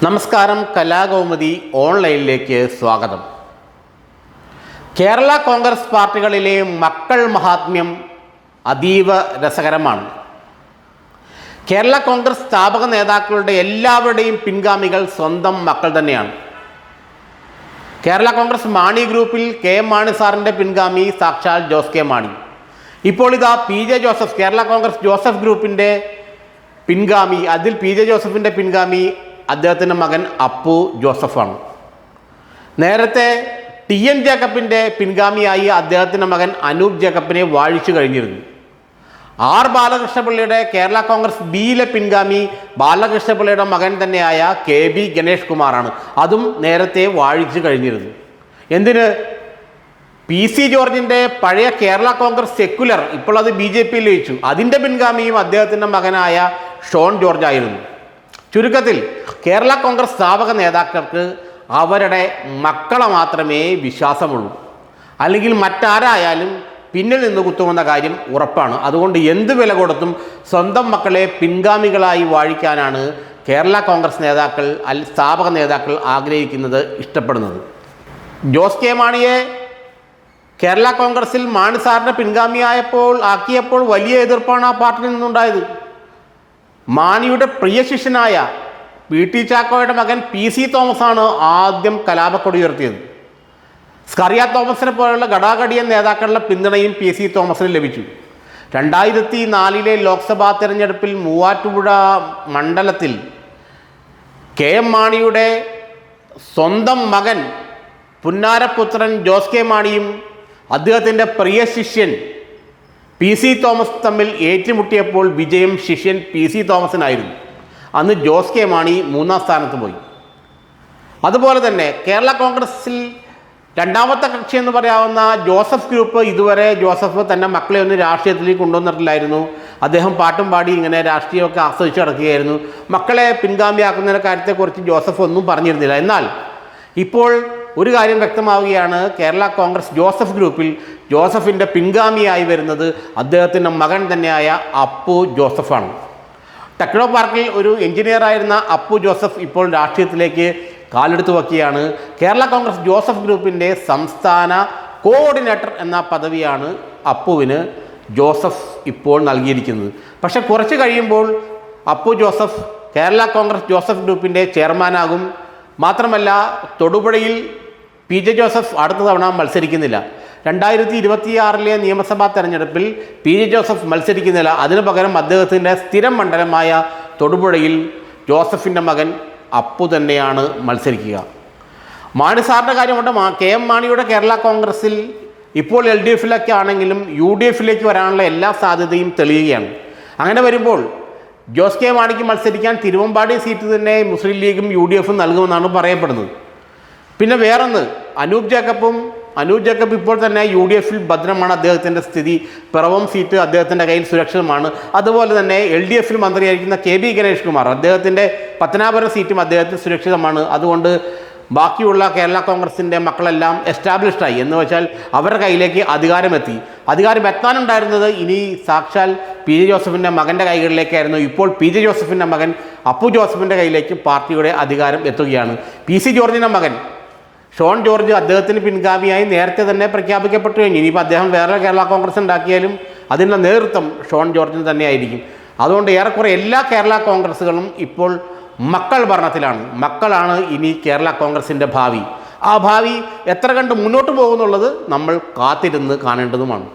നമസ്കാരം. കലാകൗമുദി ഓൺലൈനിലേക്ക് സ്വാഗതം. കേരള കോൺഗ്രസ് പാർട്ടികളിലെ മക്കൾ മഹാത്മ്യം അതീവ രസകരമാണ്. കേരള കോൺഗ്രസ് സ്ഥാപക നേതാക്കളുടെ എല്ലാവരുടെയും പിൻഗാമികൾ സ്വന്തം മക്കൾ തന്നെയാണ്. കേരള കോൺഗ്രസ് മാണി ഗ്രൂപ്പിൽ കെ.എം. മാണി സാറിൻ്റെ പിൻഗാമി സാക്ഷാൽ ജോസ് കെ മാണി. ഇപ്പോൾ ഇതാ PJ. Joseph, Kerala Congress Joseph ഗ്രൂപ്പിൻ്റെ പിൻഗാമി, അതിൽ പി.ജെ. ജോസഫിൻ്റെ പിൻഗാമി അദ്ദേഹത്തിൻ്റെ മകൻ അപ്പു ജോസഫാണ്. നേരത്തെ ടി.എൻ. ജേക്കബിൻ്റെ പിൻഗാമിയായി അദ്ദേഹത്തിൻ്റെ മകൻ അനൂപ് ജേക്കബിനെ വാഴിച്ചു കഴിഞ്ഞിരുന്നു. ആർ ബാലകൃഷ്ണപിള്ളയുടെ കേരള കോൺഗ്രസ് ബിയിലെ പിൻഗാമി ബാലകൃഷ്ണപിള്ളയുടെ മകൻ തന്നെയായ കെ.ബി. ഗണേഷ് കുമാറാണ്. അതും നേരത്തെ വാഴിച്ചു കഴിഞ്ഞിരുന്നു. എന്തിന്? പി.സി. ജോർജിൻ്റെ പഴയ കേരള കോൺഗ്രസ് സെക്യുലർ, ഇപ്പോൾ അത് ബി.ജെ.പിയിൽ ലയിച്ചു, അതിൻ്റെ പിൻഗാമിയും അദ്ദേഹത്തിൻ്റെ മകനായ ഷോൺ ജോർജ് ആയിരുന്നു. ചുരുക്കത്തിൽ കേരള കോൺഗ്രസ് സ്ഥാപക നേതാക്കൾക്ക് അവരുടെ മക്കളെ മാത്രമേ വിശ്വാസമുള്ളൂ. അല്ലെങ്കിൽ മറ്റാരായാലും പിന്നിൽ നിന്ന് കുത്തുമെന്ന കാര്യം ഉറപ്പാണ്. അതുകൊണ്ട് എന്ത് വില കൊടുത്തും സ്വന്തം മക്കളെ പിൻഗാമികളായി വാഴിക്കാനാണ് കേരള കോൺഗ്രസ് നേതാക്കൾ, സ്ഥാപക നേതാക്കൾ ആഗ്രഹിക്കുന്നത്, ഇഷ്ടപ്പെടുന്നത്. ജോസ് കെ മാണിയെ കേരള കോൺഗ്രസിൽ മാണി സാറിൻ്റെ ആക്കിയപ്പോൾ വലിയ എതിർപ്പാണ് ആ പാർട്ടിയിൽ നിന്നുണ്ടായത്. മാണിയുടെ പ്രിയ ശിഷ്യനായ പി.ടി. ചാക്കോയുടെ മകൻ പി.സി. തോമസാണ് ആദ്യം കലാപക്കൊടി ഉയർത്തിയത്. സ്കറിയ തോമസിനെ പോലുള്ള ഘടാഘടിയൻ നേതാക്കളുടെ പിന്തുണയും പി.സി. തോമസിന് ലഭിച്ചു. 2004 ലോക്സഭാ തെരഞ്ഞെടുപ്പിൽ മൂവാറ്റുപുഴ മണ്ഡലത്തിൽ കെ.എം. മാണിയുടെ സ്വന്തം മകൻ പുന്നാരപുത്രൻ ജോസ് കെ മാണിയും അദ്ദേഹത്തിൻ്റെ പ്രിയ ശിഷ്യൻ പി.സി. തോമസ് തമ്മിൽ ഏറ്റുമുട്ടിയപ്പോൾ വിജയം ശിഷ്യൻ പി.സി. തോമസിനായിരുന്നു. അന്ന് ജോസ് കെ മാണി 3ാം സ്ഥാനത്ത് പോയി. അതുപോലെ തന്നെ കേരള കോൺഗ്രസിൽ രണ്ടാമത്തെ കക്ഷി എന്ന് പറയാവുന്ന ജോസഫ് ഗ്രൂപ്പ്, ഇതുവരെ ജോസഫ് തൻ്റെ മക്കളെ ഒന്നും രാഷ്ട്രീയത്തിലേക്ക് കൊണ്ടുവന്നിട്ടില്ലായിരുന്നു. അദ്ദേഹം പാട്ടും പാടി ഇങ്ങനെ രാഷ്ട്രീയമൊക്കെ ആസ്വദിച്ച് നടക്കുകയായിരുന്നു. മക്കളെ പിൻഗാമിയാക്കുന്നതിൻ്റെ കാര്യത്തെക്കുറിച്ച് ജോസഫ് ഒന്നും പറഞ്ഞിരുന്നില്ല. എന്നാൽ ഇപ്പോൾ ഒരു കാര്യം വ്യക്തമാവുകയാണ്. കേരള കോൺഗ്രസ് ജോസഫ് ഗ്രൂപ്പിൽ ജോസഫിൻ്റെ പിൻഗാമിയായി വരുന്നത് അദ്ദേഹത്തിൻ്റെ മകൻ തന്നെയായ അപ്പു ജോസഫാണ്. ടെക്നോ പാർക്കിൽ ഒരു എഞ്ചിനീയറായിരുന്ന അപ്പു ജോസഫ് ഇപ്പോൾ രാഷ്ട്രീയത്തിലേക്ക് കാലെടുത്തു വയ്ക്കുകയാണ്. കേരള കോൺഗ്രസ് ജോസഫ് ഗ്രൂപ്പിൻ്റെ സംസ്ഥാന കോർഡിനേറ്റർ എന്ന പദവിയാണ് അപ്പുവിന് ജോസഫ് ഇപ്പോൾ നൽകിയിരിക്കുന്നത്. പക്ഷെ കുറച്ച് കഴിയുമ്പോൾ അപ്പു ജോസഫ് കേരള കോൺഗ്രസ് ജോസഫ് ഗ്രൂപ്പിൻ്റെ ചെയർമാനാകും. മാത്രമല്ല, തൊടുപുഴയിൽ പി.ജെ. ജോസഫ് അടുത്ത തവണ മത്സരിക്കുന്നില്ല. 2026 നിയമസഭാ തെരഞ്ഞെടുപ്പിൽ പി.ജെ. ജോസഫ് മത്സരിക്കുന്നില്ല. അതിനു പകരം അദ്ദേഹത്തിൻ്റെ സ്ഥിരം മണ്ഡലമായ തൊടുപുഴയിൽ ജോസഫിൻ്റെ മകൻ അപ്പു തന്നെയാണ് മത്സരിക്കുക. മാണി സാറിൻ്റെ കാര്യമുണ്ട്. കെ.എം. മാണിയുടെ കേരള കോൺഗ്രസിൽ ഇപ്പോൾ LDF-ലേക്ക് ആണെങ്കിലും UDF-ലേക്ക് വരാനുള്ള എല്ലാ സാധ്യതയും തെളിയുകയാണ്. അങ്ങനെ വരുമ്പോൾ ജോസ് കെ മാണിക്ക് മത്സരിക്കാൻ തിരുവമ്പാടി സീറ്റ് തന്നെ മുസ്ലിം ലീഗും UDF-ഉം നൽകുമെന്നാണ് പറയപ്പെടുന്നത്. പിന്നെ വേറൊന്ന്, അനൂപ് ജേക്കബ് ഇപ്പോൾ തന്നെ UDF-ൽ ഭദ്രമാണ്. അദ്ദേഹത്തിൻ്റെ സ്ഥിതി, പിറവം സീറ്റ് അദ്ദേഹത്തിൻ്റെ കയ്യിൽ സുരക്ഷിതമാണ്. അതുപോലെ തന്നെ LDF-ൽ മന്ത്രിയായിരിക്കുന്ന കെ.ബി. ഗണേഷ് കുമാർ, അദ്ദേഹത്തിൻ്റെ പത്തനാപുരം സീറ്റും അദ്ദേഹത്തിന് സുരക്ഷിതമാണ്. അതുകൊണ്ട് ബാക്കിയുള്ള കേരള കോൺഗ്രസിൻ്റെ മക്കളെല്ലാം എസ്റ്റാബ്ലിഷ്ഡായി എന്ന് വെച്ചാൽ അവരുടെ കയ്യിലേക്ക് അധികാരം എത്താനുണ്ടായിരുന്നത് ഇനി സാക്ഷാൽ പി.ജെ. ജോസഫിൻ്റെ മകൻ്റെ കൈകളിലേക്കായിരുന്നു. ഇപ്പോൾ പി.ജെ. ജോസഫിൻ്റെ മകൻ അപ്പു ജോസഫിൻ്റെ കയ്യിലേക്ക് പാർട്ടിയുടെ അധികാരം എത്തുകയാണ്. പി.സി. ജോർജിൻ്റെ മകൻ ഷോൺ ജോർജ് അദ്ദേഹത്തിന് പിൻഗാമിയായി നേരത്തെ തന്നെ പ്രഖ്യാപിക്കപ്പെട്ടു കഴിഞ്ഞു. ഇനിയിപ്പോൾ അദ്ദേഹം വേറെ കേരള കോൺഗ്രസ് ഉണ്ടാക്കിയാലും അതിൻ്റെ നേതൃത്വം ഷോൺ ജോർജിന് തന്നെയായിരിക്കും. അതുകൊണ്ട് ഏറെക്കുറെ എല്ലാ കേരള കോൺഗ്രസ്സുകളും ഇപ്പോൾ മക്കൾ ഭരണത്തിലാണ്. മക്കളാണ് ഇനി കേരള കോൺഗ്രസിൻ്റെ ഭാവി. ആ ഭാവി എത്ര കണ്ട് മുന്നോട്ട് പോകുന്നുള്ളത് നമ്മൾ കാത്തിരുന്ന് കാണേണ്ടതുമാണ്.